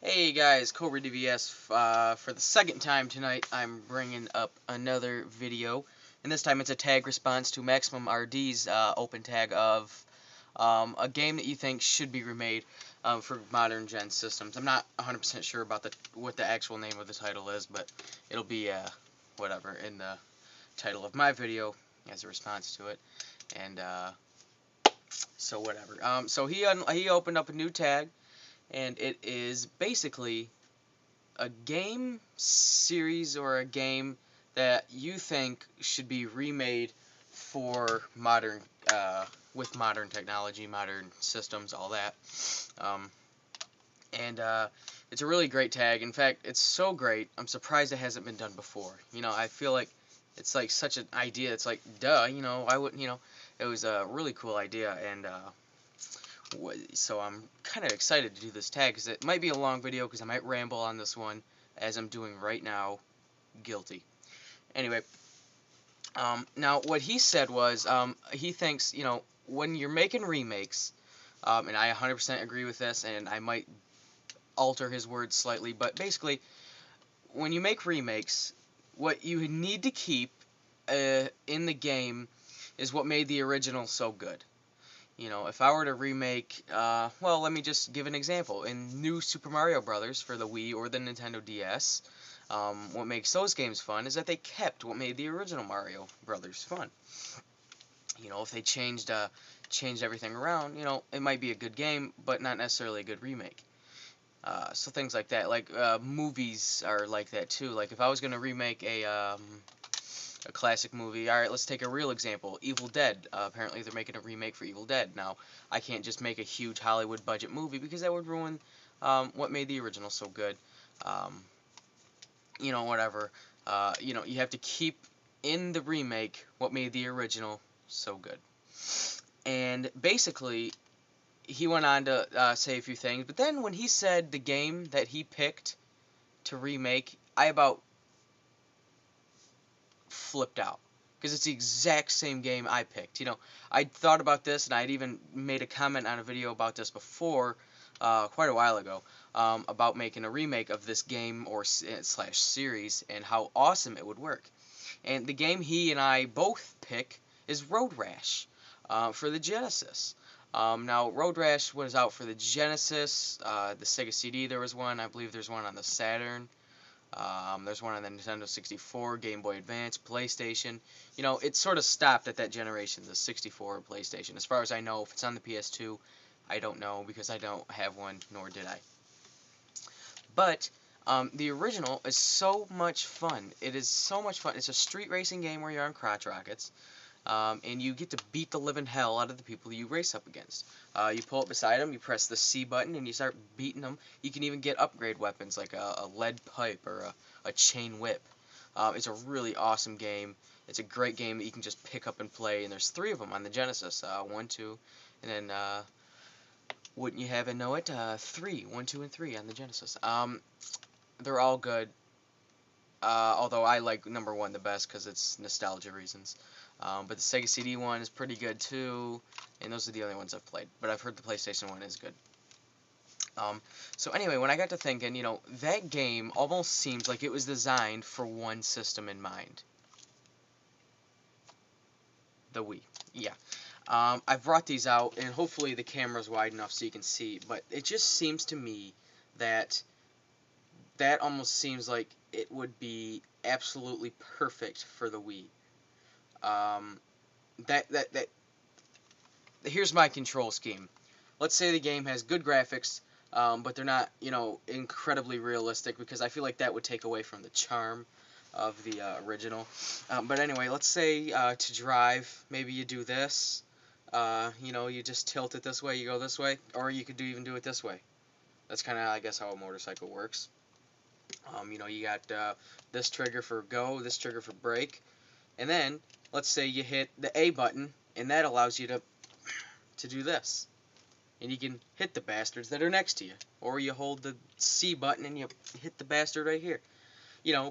Hey guys, cobradvs. For the second time tonight, I'm bringing up another video, and this time it's a tag response to MaximumRD's open tag of a game that you think should be remade for modern gen systems. I'm not 100% sure about what the actual name of the title is, but it'll be whatever in the title of my video as a response to it, and so whatever. So he opened up a new tag, and it is basically a game series or a game that you think should be remade for modern, with modern technology, modern systems, all that. Um, and it's a really great tag. In fact, it's so great, I'm surprised it hasn't been done before. I feel like it's like such an idea. It's like, duh, I wouldn't, it was a really cool idea, and so I'm kind of excited to do this tag because it might be a long video because I might ramble on this one as I'm doing right now. Guilty. Anyway, now what he said was he thinks, when you're making remakes, and I 100% agree with this, and I might alter his words slightly, but basically, when you make remakes, what you need to keep in the game is what made the original so good. If I were to remake, well, let me just give an example. In New Super Mario Brothers for the Wii or the Nintendo DS, what makes those games fun is that they kept what made the original Mario Brothers fun. If they changed everything around, it might be a good game, but not necessarily a good remake. So things like that, like movies are like that too. Like if I was gonna remake a classic movie. Alright, let's take a real example. Evil Dead. Apparently they're making a remake for Evil Dead. Now, I can't just make a huge Hollywood budget movie because that would ruin what made the original so good. Um, whatever. You have to keep in the remake what made the original so good. And basically, he went on to say a few things, but then when he said the game that he picked to remake, I about flipped out because it's the exact same game I picked. I'd thought about this and I'd even made a comment on a video about this before, quite a while ago, about making a remake of this game or slash series and how awesome it would work. And the game he and I both pick is Road Rash for the Genesis. Now, Road Rash was out for the Genesis, the Sega CD. There was one. I believe there's one on the Saturn. There's one on the Nintendo 64, Game Boy Advance, PlayStation. It sort of stopped at that generation, the 64 PlayStation. As far as I know, if it's on the PS2, I don't know because I don't have one, nor did I. But the original is so much fun. It is so much fun. It's a street racing game where you're on crotch rockets. And you get to beat the living hell out of the people you race up against. You pull up beside them, you press the C button, and you start beating them. You can even get upgrade weapons like a lead pipe or a chain whip. It's a really awesome game. It's a great game that you can just pick up and play, and there's 3 of them on the Genesis. 1, 2, and then, wouldn't you have it know it, 3, 1, 2, and 3 on the Genesis. They're all good. Although I like number 1 the best because it's nostalgia reasons. But the Sega CD one is pretty good too, and those are the only ones I've played. But I've heard the PlayStation one is good. So anyway, when I got to thinking, that game almost seems like it was designed for one system in mind. The Wii. Yeah. I've brought these out, and hopefully the camera's wide enough so you can see, but it just seems to me that that almost seems like it would be absolutely perfect for the Wii. Um, that here's my control scheme. Let's say the game has good graphics, but they're not, incredibly realistic because I feel like that would take away from the charm of the original. But anyway, let's say to drive, maybe you do this. You just tilt it this way, you go this way, or you could even do it this way. That's kind of, I guess, how a motorcycle works. You got this trigger for go, this trigger for brake, and then let's say you hit the A button, and that allows you to do this. And you can hit the bastards that are next to you. Or you hold the C button and you hit the bastard right here.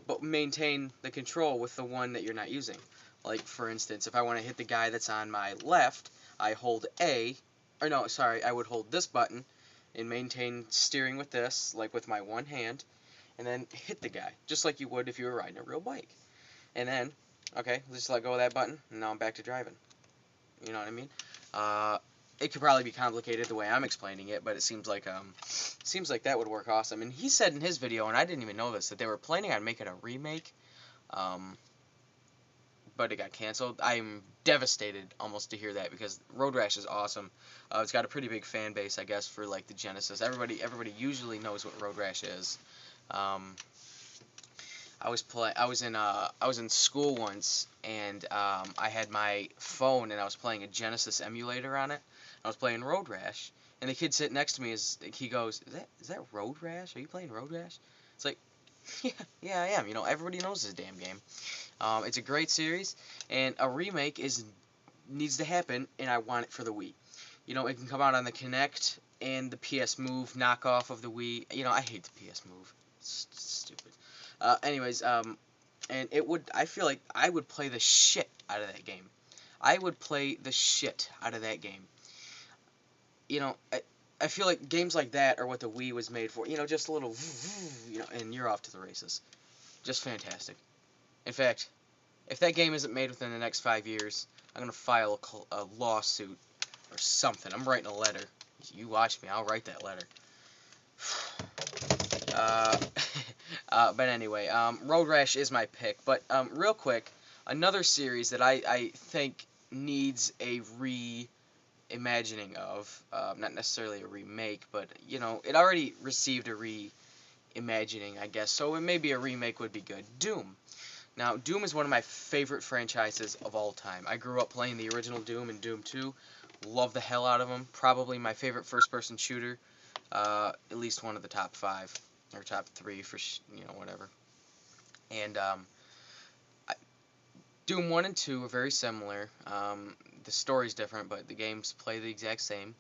But maintain the control with the one that you're not using. Like, for instance, if I want to hit the guy that's on my left, I hold A, or no, sorry, I would hold this button, and maintain steering with this, like with my one hand, and then hit the guy, just like you would if you were riding a real bike. And then, okay, just let go of that button, and now I'm back to driving. You know what I mean? It could probably be complicated the way I'm explaining it, but it seems like that would work awesome. And he said in his video, and I didn't even know this, that they were planning on making a remake, but it got canceled. I'm devastated almost to hear that, because Road Rash is awesome. It's got a pretty big fan base, I guess, for like the Genesis. Everybody usually knows what Road Rash is. I was in school once, and I had my phone, and I was playing a Genesis emulator on it. I was playing Road Rash, and the kid sitting next to me he goes, "Is that Road Rash? Are you playing Road Rash?" It's like, yeah, I am. You know, everybody knows this damn game. It's a great series, and a remake needs to happen, and I want it for the Wii. You know, it can come out on the Kinect and the PS Move knockoff of the Wii. You know, I hate the PS Move. It's stupid. Anyways, and I feel like I would play the shit out of that game. I would play the shit out of that game. You know, I feel like games like that are what the Wii was made for. You know, just a little, you know, and you're off to the races. Just fantastic. In fact, if that game isn't made within the next 5 years, I'm going to file a lawsuit or something. I'm writing a letter. You watch me, I'll write that letter. But anyway, Road Rash is my pick. But real quick, another series that I think needs a reimagining of, not necessarily a remake, but you know, it already received a reimagining, I guess. So maybe a remake would be good. Doom. Now, Doom is one of my favorite franchises of all time. I grew up playing the original Doom and Doom 2. Love the hell out of them. Probably my favorite first-person shooter. At least one of the top 5 or top 3 for you know, whatever. And Doom 1 and 2 are very similar. The story's different, but the games play the exact same.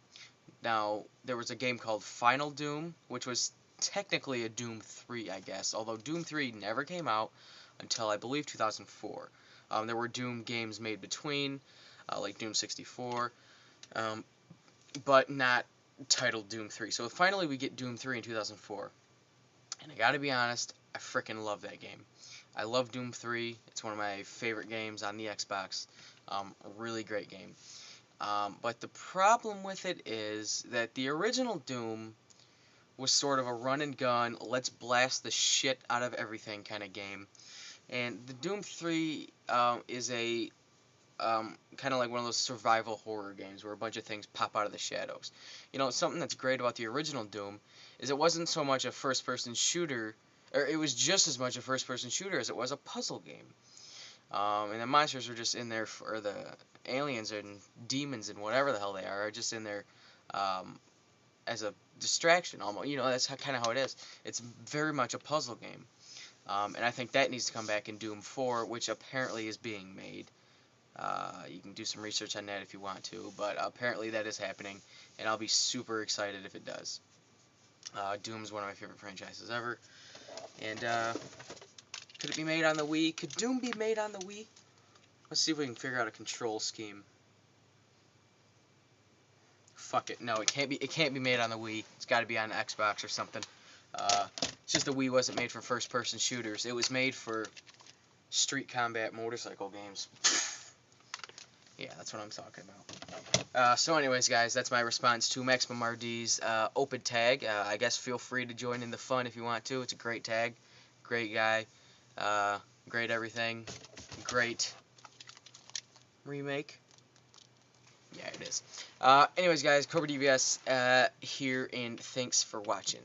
Now, there was a game called Final Doom, which was technically a Doom 3, I guess, although Doom 3 never came out until, I believe, 2004. There were Doom games made between, like Doom 64, but not titled Doom 3. So finally we get Doom 3 in 2004. And I gotta be honest, I frickin' love that game. I love Doom 3. It's one of my favorite games on the Xbox. A really great game. But the problem with it is that the original Doom was sort of a run and gun, let's blast the shit out of everything kind of game. And the Doom 3 is a kind of like one of those survival horror games where a bunch of things pop out of the shadows. You know, something that's great about the original Doom is it wasn't so much a first-person shooter, or it was just as much a first-person shooter as it was a puzzle game. And the monsters are just in there, or the aliens and demons and whatever the hell they are just in there as a distraction almost. You know, that's kind of how it is. It's very much a puzzle game. And I think that needs to come back in Doom 4, which apparently is being made. You can do some research on that if you want to, but apparently that is happening, and I'll be super excited if it does. Doom is one of my favorite franchises ever, and could it be made on the Wii? Could Doom be made on the Wii? Let's see if we can figure out a control scheme. Fuck it, no, it can't be made on the Wii. It's got to be on Xbox or something. It's just the Wii wasn't made for first-person shooters. It was made for street combat motorcycle games. Yeah, that's what I'm talking about. So anyways, guys, that's my response to MaximumRD's open tag. I guess feel free to join in the fun if you want to. It's a great tag. Great guy. Great everything. Great remake. Yeah, it is. Anyways, guys, cobradvs here, and thanks for watching.